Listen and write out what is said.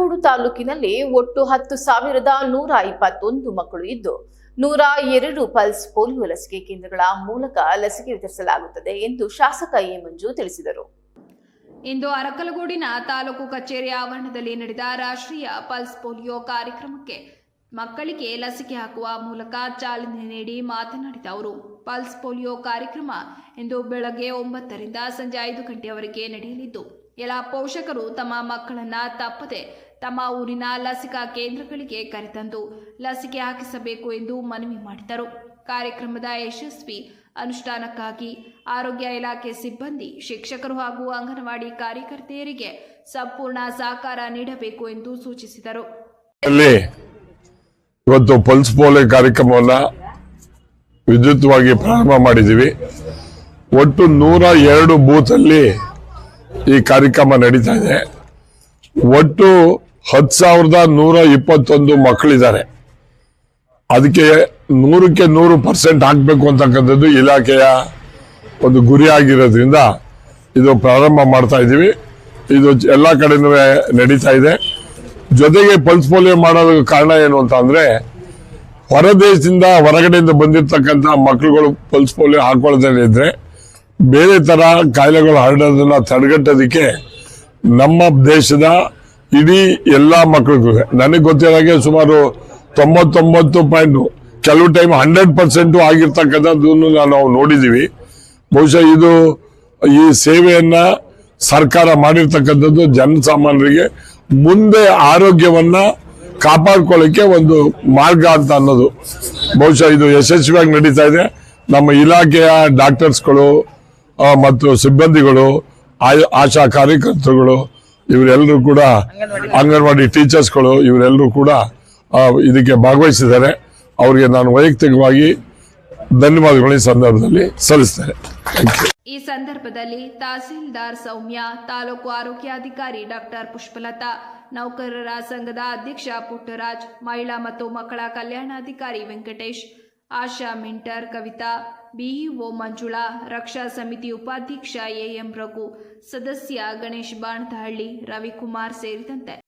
ಅರಕಲಗೂಡು ತಾಲೂಕಿನಲ್ಲಿ ಒಟ್ಟು 10,121 ಮಕ್ಕಳು ಇದ್ದು 102 ಪಲ್ಸ್ ಪೋಲಿಯೋ ಲಸಿಕೆ ಕೇಂದ್ರಗಳ ಮೂಲಕ ಲಸಿಕೆ ವಿತರಿಸಲಾಗುತ್ತದೆ ಎಂದು ಶಾಸಕ ಎ ಮಂಜು ತಿಳಿಸಿದರು. ಇಂದು ಅರಕಲಗೂಡಿನ ತಾಲೂಕು ಕಚೇರಿ ಆವರಣದಲ್ಲಿ ನಡೆದ ರಾಷ್ಟ್ರೀಯ ಪಲ್ಸ್ ಪೋಲಿಯೋ ಕಾರ್ಯಕ್ರಮಕ್ಕೆ ಮಕ್ಕಳಿಗೆ ಲಸಿಕೆ ಹಾಕುವ ಮೂಲಕ ಚಾಲನೆ ನೀಡಿ ಮಾತನಾಡಿದ ಅವರು, ಪಲ್ಸ್ ಪೋಲಿಯೋ ಕಾರ್ಯಕ್ರಮ ಇಂದು ಬೆಳಗ್ಗೆ 9 ರಿಂದ ಸಂಜೆ 5 ಗಂಟೆಯವರೆಗೆ ನಡೆಯಲಿದ್ದು, ಎಲ್ಲ ಪೋಷಕರು ತಮ್ಮ ಮಕ್ಕಳನ್ನು ತಪ್ಪದೆ ತಮ್ಮ ಊರಿನ ಲಸಿಕಾ ಕೇಂದ್ರಗಳಿಗೆ ಕರೆತಂದು ಲಸಿಕೆ ಹಾಕಿಸಬೇಕು ಎಂದು ಮನವಿ ಮಾಡಿದರು. ಕಾರ್ಯಕ್ರಮದ ಯಶಸ್ವಿ ಅನುಷ್ಠಾನಕ್ಕಾಗಿ ಆರೋಗ್ಯ ಇಲಾಖೆ ಸಿಬ್ಬಂದಿ, ಶಿಕ್ಷಕರು ಹಾಗೂ ಅಂಗನವಾಡಿ ಕಾರ್ಯಕರ್ತೆಯರಿಗೆ ಸಂಪೂರ್ಣ ಸಹಕಾರ ನೀಡಬೇಕು ಎಂದು ಸೂಚಿಸಿದರು. ಇವತ್ತು ಪಲ್ಸ್ ಪೋಲಿಯೋ ಕಾರ್ಯಕ್ರಮವನ್ನು ವಿದ್ಯುತ್ವಾಗಿ ಪ್ರಾರಂಭ ಮಾಡಿದ್ದೀವಿ. ಒಟ್ಟು 102 ಬೂತ್ ಅಲ್ಲಿ ಈ ಕಾರ್ಯಕ್ರಮ ನಡೀತಾ ಇದೆ. ಒಟ್ಟು 10,121 ಮಕ್ಕಳಿದ್ದಾರೆ. ಅದಕ್ಕೆ 100ಕ್ಕೆ 100% ಹಾಕಬೇಕು ಅಂತಕ್ಕಂಥದ್ದು ಇಲಾಖೆಯ ಒಂದು ಗುರಿ ಆಗಿರೋದ್ರಿಂದ ಇದು ಪ್ರಾರಂಭ ಮಾಡ್ತಾ ಇದ್ದೀವಿ. ಇದು ಎಲ್ಲ ಕಡೆನೂ ನಡೀತಾ ಇದೆ. ಜೊತೆಗೆ ಪಲ್ಸ್ ಪೋಲಿಯೋ ಮಾಡೋದಕ್ಕೆ ಕಾರಣ ಏನು ಅಂತ ಅಂದ್ರೆ, ಹೊರದೇಶದಿಂದ ಹೊರಗಡೆಯಿಂದ ಬಂದಿರತಕ್ಕಂಥ ಮಕ್ಕಳುಗಳು ಪಲ್ಸ್ ಪೋಲಿಯೋ ಹಾಕೊಳ್ಳೋದೇ ಇದ್ರೆ ಬೇರೆ ತರ ಕಾಯಿಲೆಗಳು ಹರಡೋದನ್ನ ತಡೆಗಟ್ಟೋದಕ್ಕೆ ನಮ್ಮ ದೇಶದ ಇಡೀ ಎಲ್ಲಾ ಮಕ್ಕಳಿಗೂ ನನಗೆ ಗೊತ್ತಿರೋಗೆ ಸುಮಾರು 99 ಕೆಲವು ಟೈಮ್ 100% ಆಗಿರ್ತಕ್ಕಂಥದ್ದನ್ನು ನಾವು ನೋಡಿದೀವಿ. ಬಹುಶಃ ಇದು ಈ ಸೇವೆಯನ್ನ ಸರ್ಕಾರ ಮಾಡಿರ್ತಕ್ಕಂಥದ್ದು ಜನಸಾಮಾನ್ಯರಿಗೆ ಮುಂದೆ ಆರೋಗ್ಯವನ್ನ ಕಾಪಾಡ್ಕೊಳ್ಳಿಕ್ಕೆ ಒಂದು ಮಾರ್ಗ ಅಂತ ಅನ್ನೋದು. ಬಹುಶಃ ಇದು ಯಶಸ್ವಿಯಾಗಿ ನಡೀತಾ ಇದೆ. ನಮ್ಮ ಇಲಾಖೆಯ ಡಾಕ್ಟರ್ಸ್ಗಳು ಮತ್ತು ಸಿಬ್ಬಂದಿಗಳು, ಆಶಾ ಕಾರ್ಯಕರ್ತರುಗಳು, ಇವರೆಲ್ಲರೂ ಕೂಡ ಅಂಗನವಾಡಿ ಟೀಚರ್ಸ್ಗಳು ಇವರೆಲ್ಲರೂ ಕೂಡ ಇದಕ್ಕೆ ಭಾಗವಹಿಸಿದ್ದಾರೆ. ಅವರಿಗೆ ನಾನು ವೈಯಕ್ತಿಕವಾಗಿ ಧನ್ಯವಾದಗಳು ಈ ಸಂದರ್ಭದಲ್ಲಿ ಸಲ್ಲಿಸ್ತೇನೆ. ಈ ಸಂದರ್ಭದಲ್ಲಿ ತಹಸೀಲ್ದಾರ್ ಸೌಮ್ಯ, ತಾಲೂಕು ಆರೋಗ್ಯಾಧಿಕಾರಿ ಡಾಕ್ಟರ್ ಪುಷ್ಪಲತಾ, ನೌಕರರ ಸಂಘದ ಅಧ್ಯಕ್ಷ ಪುಟ್ಟರಾಜ್, ಮಹಿಳಾ ಮತ್ತು ಮಕ್ಕಳ ಕಲ್ಯಾಣಾಧಿಕಾರಿ ವೆಂಕಟೇಶ್, ಆಶಾ ಮಿಂಟರ್ ಕವಿತಾ, ಬಿಇಒ ಮಂಜುಳಾ, ರಕ್ಷಾ ಸಮಿತಿ ಉಪಾಧ್ಯಕ್ಷ ಎಎಂ ರಘು, ಸದಸ್ಯ ಗಣೇಶ್ ಬಾಣದಹಳ್ಳಿ, ರವಿಕುಮಾರ್ ಸೇರಿದಂತೆ